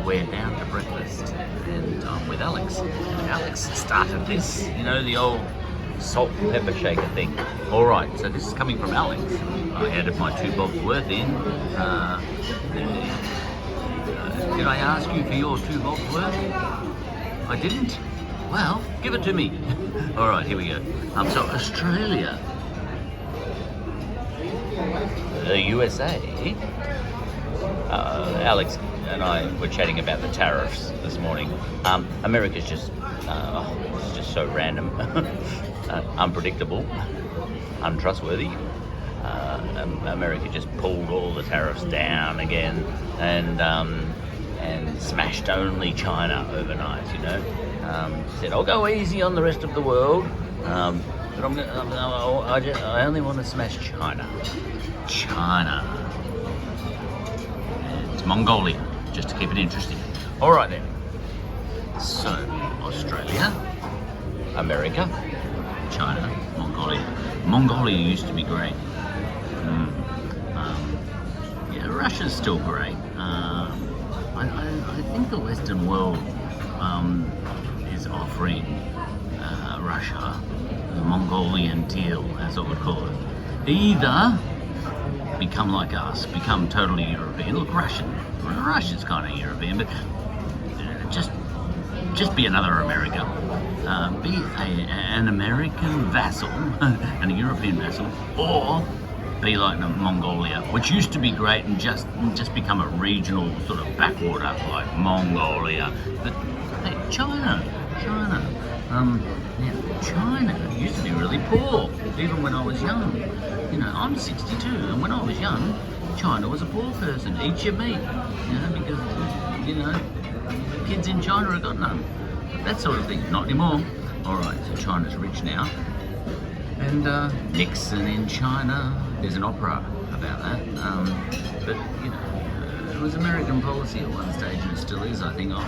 we're down to breakfast, and I'm with Alex. And Alex started this, the old salt and pepper shaker thing. All right, so this is coming from Alex. I added my 2 bobs worth in. Did I ask you for your 2 bobs worth? I didn't? Well, give it to me. All right, here we go. So Australia, the USA. Alex and I were chatting about the tariffs this morning. America's just, it's just so random, unpredictable, untrustworthy. America just pulled all the tariffs down again, and smashed only China overnight. Said, I'll go easy on the rest of the world, but I only want to smash China. And it's Mongolia, just to keep it interesting. All right then. So Australia, America, China, Mongolia. Mongolia used to be great. Russia's still great. I think the Western world is offering Russia the Mongolian deal, as I would call it. Either become like us, become totally European. Look, Russia's kind of European, but just be another America. Be an American vassal and a European vassal, or be like Mongolia, which used to be great, and just become a regional sort of backwater like Mongolia. But hey, China. China used to be really poor, even when I was young. I'm 62, and when I was young, China was a poor person. Eat your meat, because kids in China have got none. That sort of thing, not anymore. All right, so China's rich now, and Nixon in China. There's an opera about that, but it was American policy at one stage, and it still is. I think, oh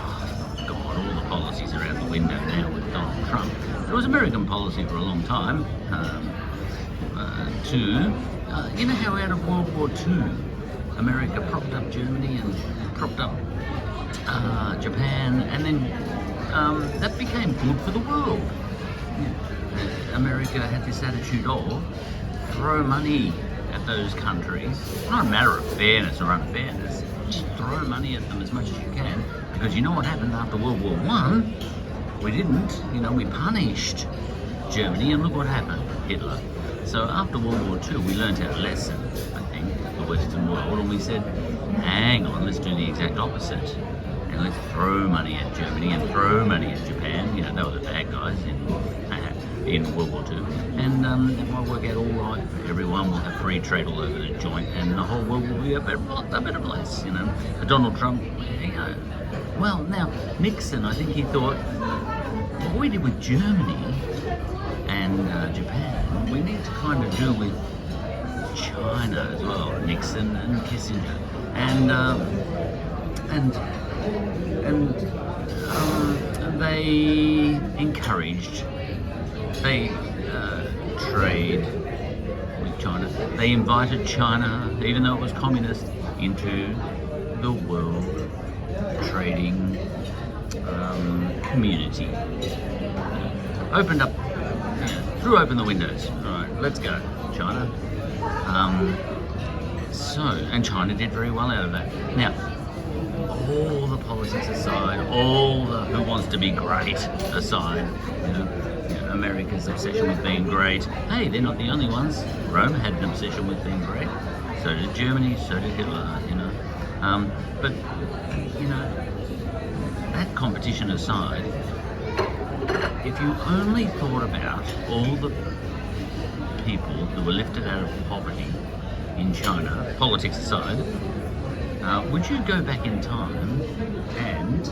God, all the policies are out the window now with Donald Trump. It was American policy for a long time. You know how out of World War II, America propped up Germany and propped up Japan, and then that became good for the world. America had this attitude of throw money at those countries. It's not a matter of fairness or unfairness. Just throw money at them as much as you can, because you know what happened after World War One? We didn't. We punished Germany, and look what happened, Hitler. So after World War II, we learned our lesson, I think, the Western world, and we said, hang on, let's do the exact opposite. And let's throw money at Germany and throw money at Japan. They were the bad guys in World War II. And it might work out all right for everyone. We'll have free trade all over the joint, and the whole world will be a better place, But Donald Trump, well, now, Nixon, I think he thought, what we did with Germany and Japan, we need to kind of do with China as well. Nixon and Kissinger, and they encouraged trade with China. They invited China, even though it was communist, into the world trading community. Opened up, threw open the windows. All right, let's go, China. And China did very well out of that. Now, all the politics aside, all the who wants to be great aside, America's obsession with being great. Hey, they're not the only ones. Rome had an obsession with being great. So did Germany, so did Hitler, But, that competition aside, if you only thought about all the people who were lifted out of poverty in China, politics aside, would you go back in time and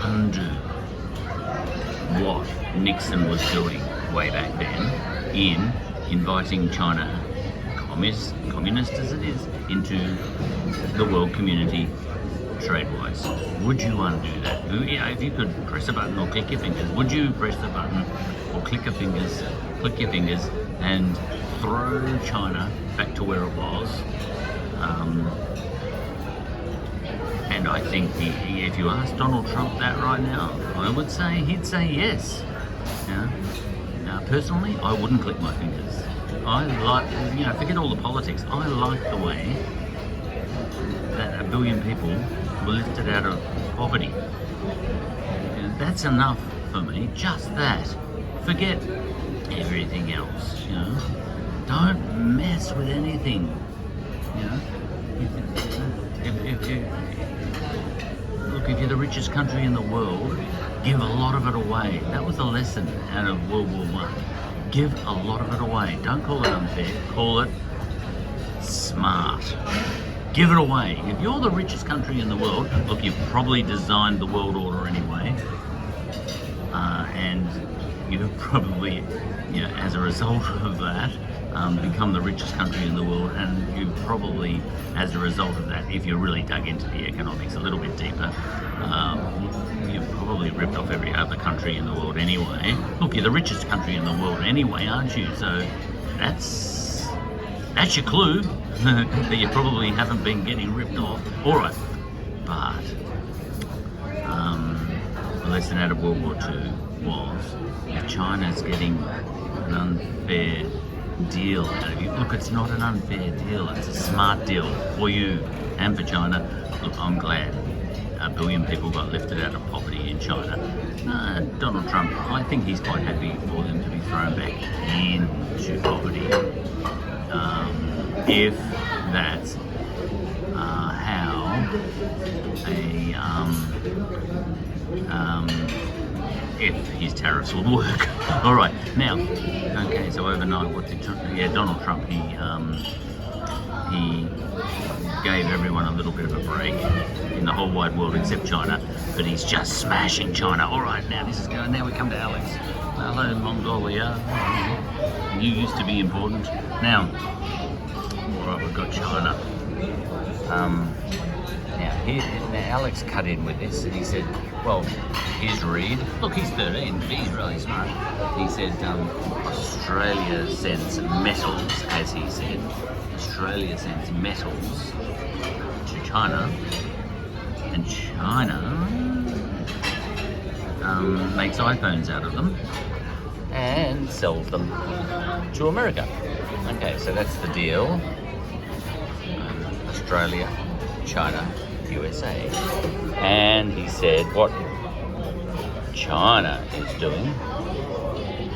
undo what Nixon was doing way back then in inviting China, communist as it is, into the world community trade-wise? Would you undo that? If you could press a button or click your fingers, would you press the button or click your fingers and throw China back to where it was I think if you ask Donald Trump that right now, I would say he'd say yes. Now, personally, I wouldn't click my fingers. I like, forget all the politics. I like the way that 1 billion people were lifted out of poverty. That's enough for me. Just that. Forget everything else. Don't mess with anything. If you're the richest country in the world, give a lot of it away. That was the lesson out of World War One. Give a lot of it away. Don't call it unfair. Call it smart. Give it away. If you're the richest country in the world, look, you've probably designed the world order anyway, and you've probably, as a result of that, become the richest country in the world, and you probably, as a result of that, if you're really dug into the economics a little bit deeper, you've probably ripped off every other country in the world anyway. Look, you're the richest country in the world anyway, aren't you? So that's your clue that you probably haven't been getting ripped off. All right, but the lesson out of World War II was if China's getting an unfair deal out of you. Look, it's not an unfair deal, it's a smart deal for you and for China. Look, I'm glad 1 billion people got lifted out of poverty in China. Donald Trump, I think he's quite happy for them to be thrown back into poverty. If that's how if his tariffs will work. All right, now, okay, so overnight, what did Donald Trump, he gave everyone a little bit of a break in the whole wide world except China, but he's just smashing China. All right, now now we come to Alex. Hello, Mongolia. You used to be important. Now, all right, we've got China. Now Alex cut in with this and he said, well, here's Reed. Look, he's 13, but he's really smart. He said Australia sends metals, as he said. Australia sends metals to China, and China makes iPhones out of them and sells them to America. Okay, so that's the deal. Australia, China, USA. And he said what China is doing,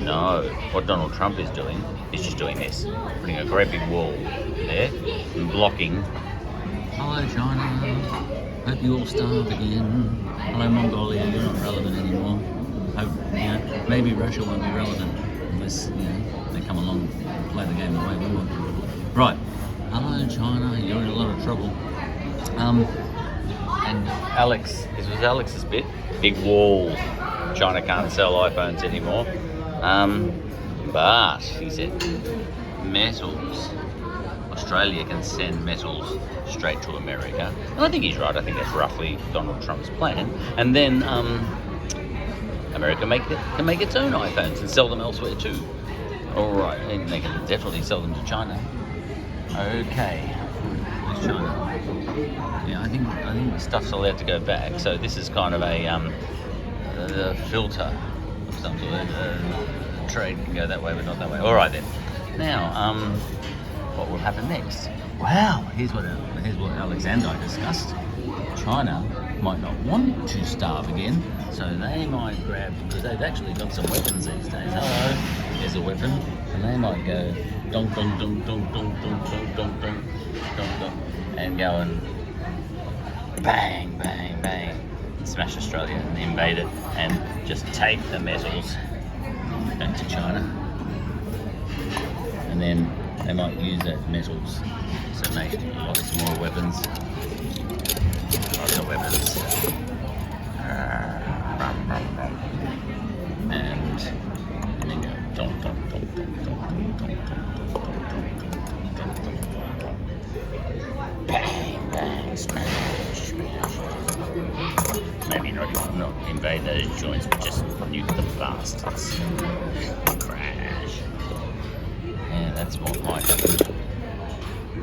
no, what Donald Trump is doing is just doing this, putting a great big wall there and blocking. Hello China, hope you all starve again. Hello Mongolia, you're not relevant anymore. Hope, maybe Russia won't be relevant unless they come along and play the game the way we want. Right, hello China, you're in a lot of trouble. And Alex, this was Alex's bit, big wall. China can't sell iPhones anymore. But he said metals. Australia can send metals straight to America. And I think he's right. I think that's roughly Donald Trump's plan. And then America can make its own iPhones and sell them elsewhere too. All right, and they can definitely sell them to China. Okay, there's China. Yeah, I think the stuff's allowed to go back. So this is kind of a filter of some sort. Trade can go that way, but not that way. All right then. Now, what will happen next? Wow, here's what Alex and I discussed. China might not want to starve again, so they might grab, because they've actually got some weapons these days. Hello, there's a weapon, and they might go dong dong dong dong dong dong dong dong dong dong dong, and go and bang bang bang, and smash Australia and invade it, and just take the metals back to China, and then they might use those metals to make lots more weapons. Lots of weapons. And then go dong dong dong dong dong dong dong. Bang bang, smash smash. Maybe not invade those joints, but just nuke the bastards. Crash. Yeah, that's what might happen.